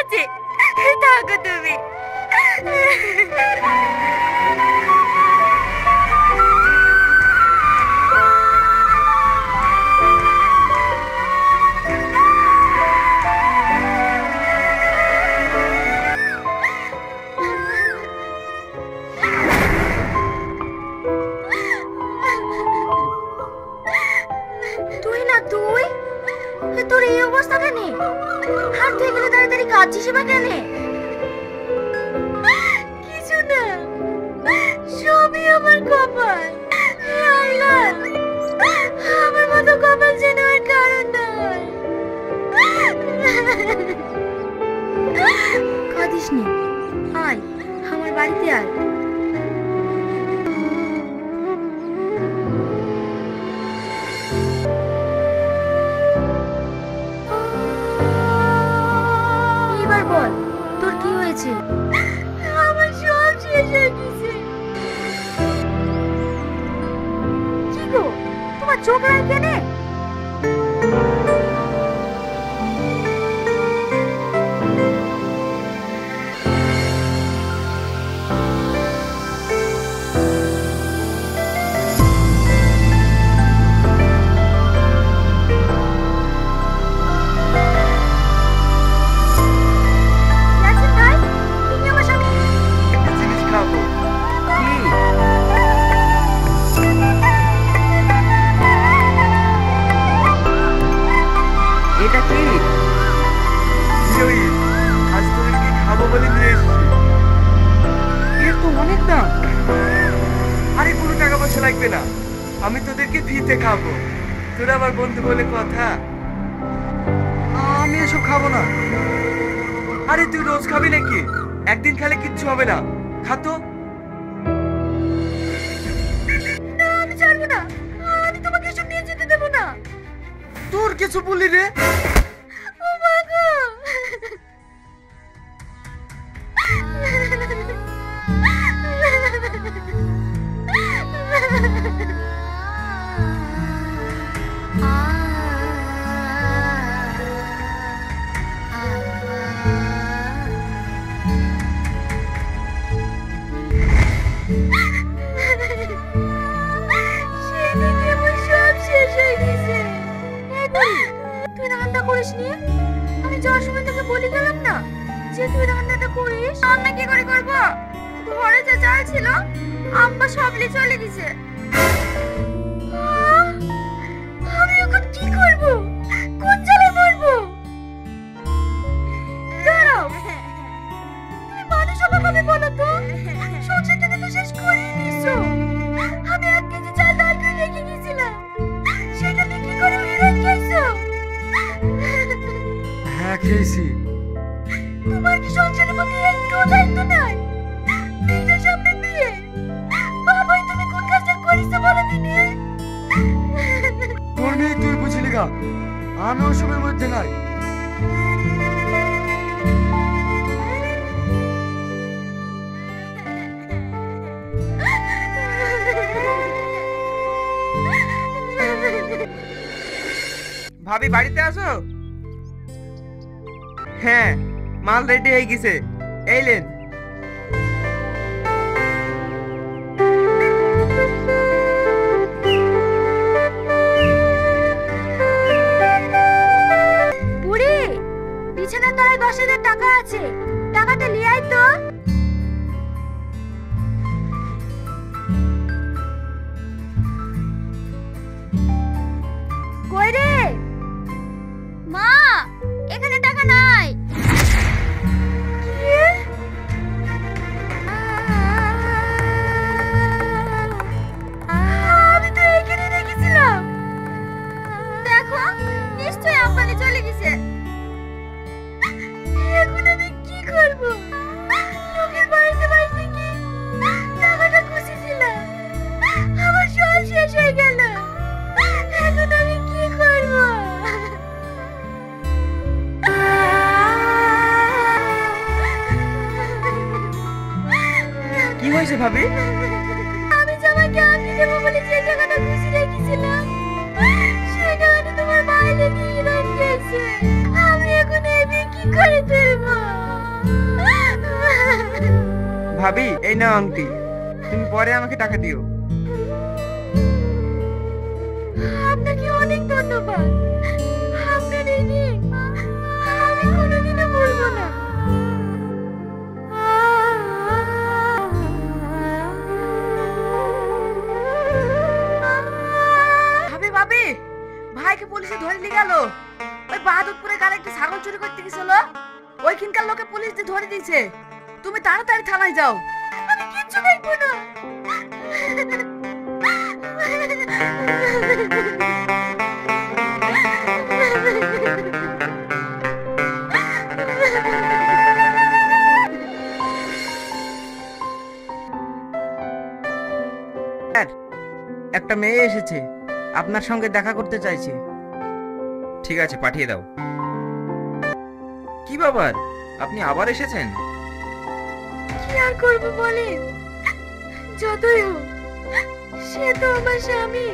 আছে, থাকো তুমি। তুই না তুই তোর এই অবস্থা কেন? আর তুই এগুলো তাড়াতাড়ি কাঁদছিস বা কেন? কিছু না, সবই আমার কপাল। হে আল্লাহ, আমার মতো কপাল যেন আর কারণ নয়। কাঁদিস নি, আয় আমার বাড়িতে আয়। এবার বল তোর কি হয়েছে? আমার সব শেষ হয়ে গেছে। কি গো, তোমার চোখ লাল কেন? ইয়াসিন ভাই, তুমি আমার সাথে একটা জিনিস খাবো। কি? এটা কি? হিরোইন। আজ তোদেরকে খাবো বলে নিয়ে এসেছি। এর তো অনেক দাম। আরে কোনো টাকা পয়সা লাগবে না, আমি তোদেরকে ফ্রিতে খাবো। তোরা আমার বন্ধু বলে কথা। আমি এসব খাবো না। আরে তুই রোজ খাবি নাকি? একদিন খেলে কিচ্ছু হবে না, খা তো। না, আমি ছাড়বো না। আমি তোমাকে এসব নিয়ে যেতে দেবো না। তোর কিছু বলি রে? ও মা গো! সেদিকে আমার সব শেষ হয়ে গেছে। এই তুই রান্না করিস নি? আমি যাওয়ার সময় তোকে বলে গেলাম না যে তুই রান্নাটা করিস? রান্না কি করে করবো? ঘরে যা চাল ছিল আম্মা সবলি চলে গেছে। আমি এখন কি করব? কোন জায়গায় মরবো? দাঁড়াও, তুমি মানুষ হবা কবে বলো তো? সংসারটাকে তো শেষ করেই দিয়েছো। আমি 1 কেজি চাল দাঁড় করে রেখে গেছিলাম, সেটা বিক্রি করে হিরোইন খেয়েছো। হ্যাঁ খেয়েছি। তোমার কি সংসারের প্রতি একটু দায়িত্ব নাই? মেয়েটার সামনে বিয়ে, বাবাই তুমি কোন কাজটা করিছো বলো দিনে? তোর মেয়ে তুই বুঝলি গা, আমি ওসবের মধ্যে নাই। ভাবি বাড়িতে আসো? হ্যাঁ, মাল রেডি হয়ে গেছে, এইলেন। বুড়ি, বিছানার তলায় 10,000 টাকা আছে, টাকাটা নিয়ে আয় তো। কই রে? মা, এখানে টাকা নাই। কি? আমি তো এখানে রেখেছিলাম। দেখো, নিশ্চয়ই আম্বানি চলে গেছে। এখন আমি কি করব? লোকের বাড়িতে বাড়িতে কি টাকাটা খুঁজেছিলাম, আমার সব শেষ হয়ে গেল। এখন আমি কি করব? কি হয়েছে ভাবি? আমি জামাইকে আনতে দেবো বলে যে টাকাটা খুঁজে রেখেছিলাম, সেই টাকাটা তোমার বাইরে দিয়ে রেখেছে। আমি এখন এবে কি করে তুলবো? ভাবি এই নাও আংটি, তুমি পরে আমাকে টাকা দিও। আপনাকে অনেক ধন্যবাদ। আপনার এই ঋণ আমি কোনোদিনও ভুলবো না। ভাবি ভাবি, ভাইকে পুলিশে ধরে নিয়ে গেল। ওই বাহাদুরপুরে গাড়ি একটা ছাগল চুরি করতে গেছিল, ওইখানকার লোকে পুলিশ দিয়ে ধরে দিয়েছে। তুমি তাড়াতাড়ি থানায় যাও। আমি কিচ্ছু দেখবো না। একটা মেয়ে এসেছে, আপনার সঙ্গে দেখা করতে চাইছে। ঠিক আছে, পাঠিয়ে দাও। কি ব্যাপার, আপনি আবার এসেছেন? কি আর করবো বলেন, যতই হোক সে তো আমার স্বামী,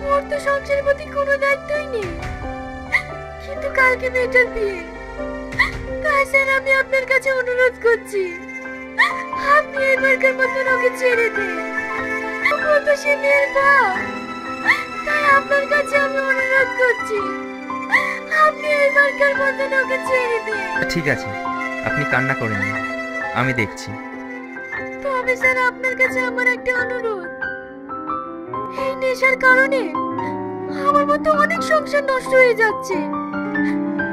ওর তো সংসারের প্রতি কোনো দায়িত্বই নেই। কিন্তু কালকে মেয়েটার বিয়ে, তাই স্যার আমি আপনার কাছে অনুরোধ করছি, আপনি এবারকার মতন ওকে ছেড়ে দিন। ও তো সে মেয়ের বাপ, তাই আপনার কাছে আমি অনুরোধ করছি, আপনি এবারকার মতন ওকে ছেড়ে দিন। ঠিক আছে, আপনি কান্না করেন না, আমি দেখছি। তবে স্যার আপনার কাছে আমার একটা অনুরোধ, এই নেশার কারণে আমার মতো অনেক সংসার নষ্ট হয়ে যাচ্ছে।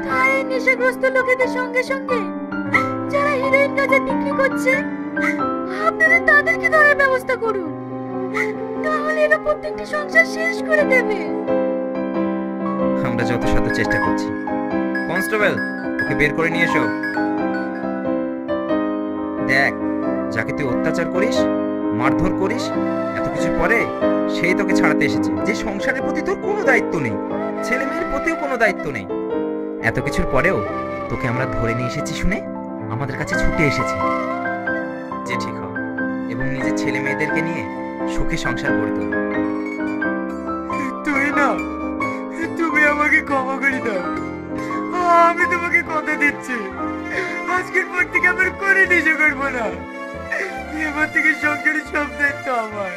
তাই এই নেশাগ্রস্ত লোকেদের সঙ্গে সঙ্গে যারা হিরোইন গাঁজা বিক্রি করছে, আপনারা তাদেরকে ধরার ব্যবস্থা করুন, তাহলে এরা প্রত্যেকটি সংসার শেষ করে দেবে। আমরা যথাসাধ্য চেষ্টা করছি। কনস্টেবল, ওকে বের করে নিয়ে এসো। দেখ, যাকে তুই অত্যাচার করিস, মারধর করিস, এত কিছু পরে সেই তোকে ছাড়াতে এসেছে। যে সংসারের প্রতি তোর কোনো দায়িত্ব নেই, ছেলে মেয়ের প্রতিও কোনো দায়িত্ব নেই, এত কিছুর পরেও তোকে আমরা ধরে নিয়ে এসেছি শুনে আমাদের কাছে ছুটে এসেছে। যে ঠিক হ এবং নিজের ছেলে মেয়েদেরকে নিয়ে সুখে সংসার গড়ে তোল। তুই না, তুমি আমাকে ক্ষমা করে দাও। আমি তোমাকে কথা দিচ্ছি, আজকের পর থেকে আমার করে নেশা করবো না। এবার থেকে সংসারের সব দায়িত্ব আমার।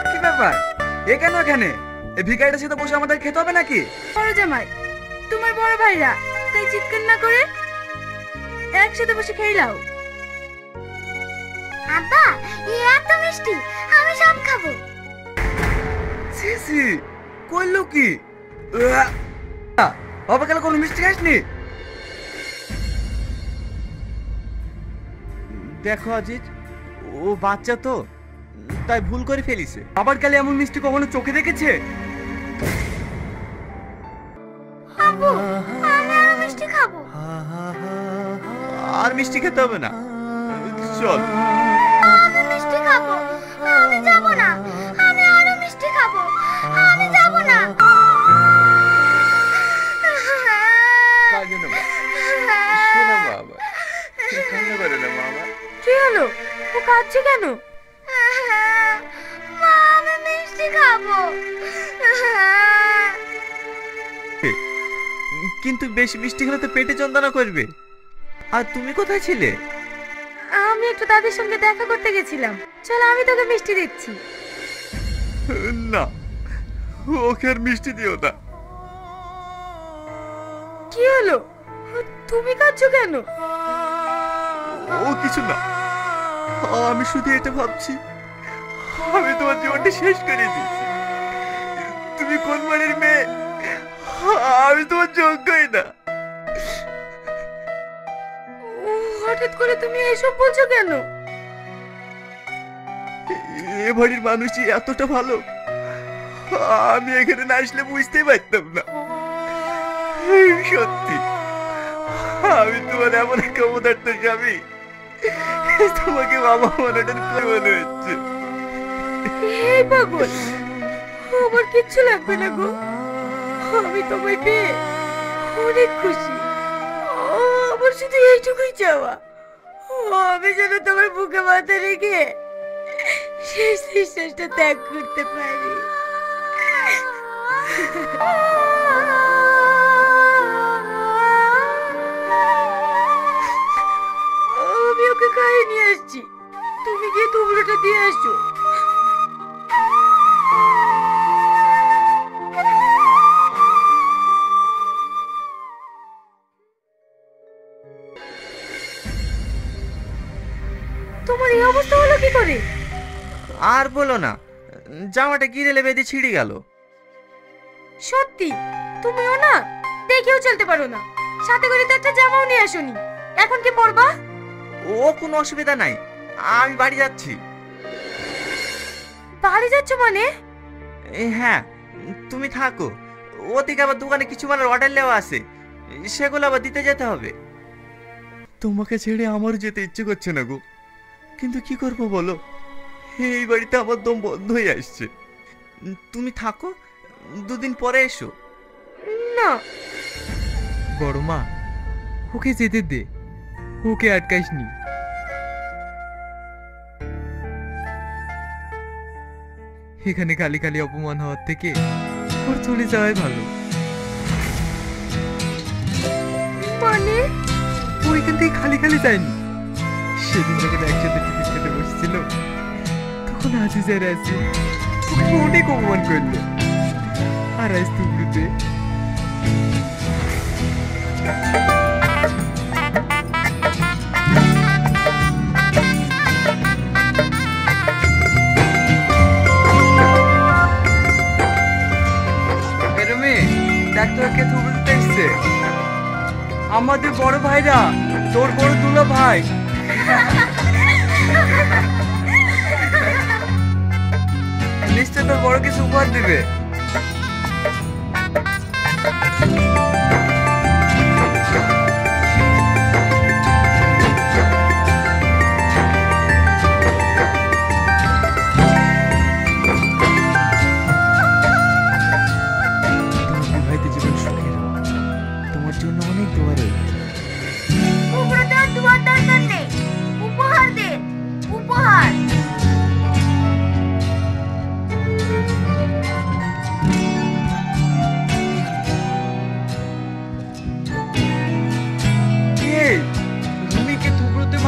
কি ব্যাপার, এ কেন এখানে? এই ভিখারিটার সাথে বসে আমাদের খেতে হবে নাকি? বড় জামাই, তোমার বড় ভাইরা, তাই চিৎকার না করে একসাথে বসে খেয়ে নাও। আব্বা, এই এত মিষ্টি, আমি সব খাবো। সিসি কইলো কি? বাবা কাল কোনো মিষ্টি খাসনি? দেখো আজিজ, ও বাচ্চা তো, তাই ভুল করে ফেলিছে। আবার কালে এমন মিষ্টি কখনো চোখে দেখেছে? আব্বু, আমি আরো মিষ্টি খাবো। আর মিষ্টি খেতে হবে না, চল। আমি মিষ্টি খাবো, আমি যাব না। আমি আরো মিষ্টি খাবো, আমি যাব না। কাঁদো না মা, শোনো বাবা, কান্না করে না বাবা। কি হলো, ও কাঁদছে কেন? মা, আমি মিষ্টি খাবো। কিন্তু বেশি মিষ্টি খেলে তো পেটে যন্ত্রণা করবে। আর তুমি কোথায় ছিলে? আমি একটু দাদির সঙ্গে দেখা করতে গেছিলাম। চল, আমি তোকে মিষ্টি দিচ্ছি। না, ওকে আর মিষ্টি দিও না। কি হলো, তুমি কাঁদছো কেন? ও কিছু না, আমি শুধু এটা ভাবছি, আমি তোমার জীবনটা শেষ করে দিয়েছি। তুমি কোন বাড়ির মেয়ে, আমি তোমার যোগ্যই না। হঠাৎ করে তুমি এসব বলছো কেন? এ বাড়ির মানুষই এতটা ভালো, আমি এখানে না আসলে বুঝতেই পারতাম না। সত্যি, আমি তোমার এমন একটা পদার্থ স্বামী, তোমাকে বাবা বানানোর করে মনে হচ্ছে। এই পাগল, আমার কিচ্ছু লাগবে না গো। আমি তোমায় পেয়ে অনেক খুশি। আমার শুধু এইটুকুই চাওয়া, আমি যেন তোমার বুকে মাথা রেখে শেষ নিঃশ্বাসটা ত্যাগ করতে পারি। আমি ওকে খাইয়ে নিয়ে আসছি, তুমি গিয়ে তুবড়োটা দিয়ে আসো। তোমার এই অবস্থা হলো কি করে? আর বলো না, জামাটা গিরেলে বেঁধে ছিঁড়ে গেল। সত্যি তুমিও না দেখেও চলতে পারো না, সাথে করে তো একটা জামাও নিয়ে আসোনি, এখন কি পরবা? ও কোনো অসুবিধা নাই, আমি বাড়ি যাচ্ছি। বাড়ি যাচ্ছ মানে? হ্যাঁ, তুমি থাকো, ওদিকে আবার দোকানে কিছু মালের অর্ডার নেওয়া আছে, সেগুলো আবার দিতে যেতে হবে। তোমাকে ছেড়ে আমারও যেতে ইচ্ছে করছে না গো, কিন্তু কি করবো বলো, এই বাড়িতে আমার দম বন্ধ হয়ে আসছে। তুমি থাকো, দুদিন পরে এসো। না, বড় মা, ওকে যেতে দে, ওকে আটকাইসনি। এখানে খালি খালি অপমান হওয়ার থেকে ওর চলে যাওয়াই ভালো। মানে? ও এখান থেকে খালি খালি যায়নি। সেদিন যখন একসাথে টিকিট কেটে বসছিল, তখন আজিজের আছে ওকে অনেক অপমান করলো, আর আজ তুবড়িতে আমাদের বড় ভাইরা, তোর বড় দুলা ভাই। নিশ্চয় তোর বড় কিছু উপহার দিবে।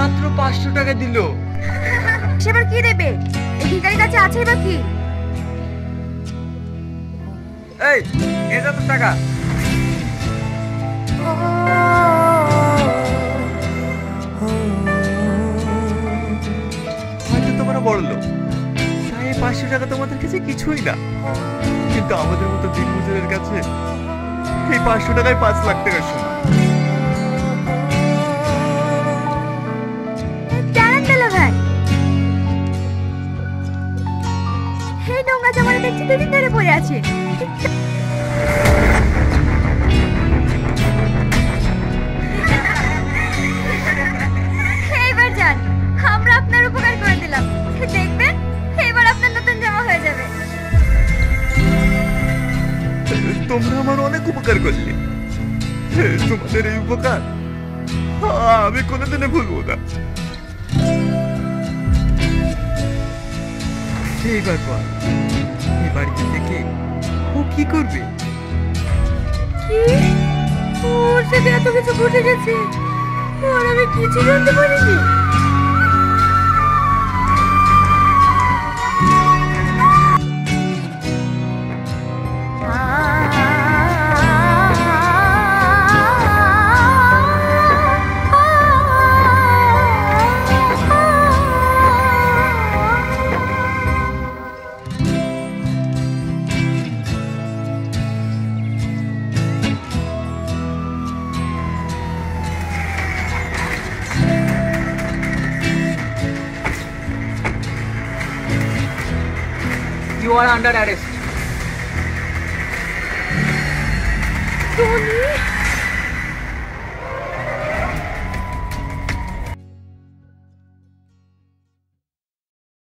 মাত্র 500 টাকা দিল। সেবার কি দেবে? এই ভিখারির কাছে আছে বা কি? এই এ যত টাকা। হয়তো তোমরা বড় লোক, তাই 500 টাকা তোমাদের কাছে কিছুই না, কিন্তু আমাদের মতো দিনমজুরের কাছে এই 500 টাকায় 5 লাখ টাকা সমান। দেখছি দুদিন ধরে পড়ে আছে। এইবার যান, আমরা আপনার উপকার করে দিলাম, দেখবেন এবার আপনার নতুন জামা হয়ে যাবে। তোমরা আমার অনেক উপকার করলে, তোমাদের এই উপকার আমি কোনোদিনও ভুলবো না। এইবার পর এই বাড়িতে থেকে ও কি করবে? কি ওর সাথে এত কিছু ঘটে গেছে, আর আমি কিছু জানতে পারিনি। You are under arrest. Tony?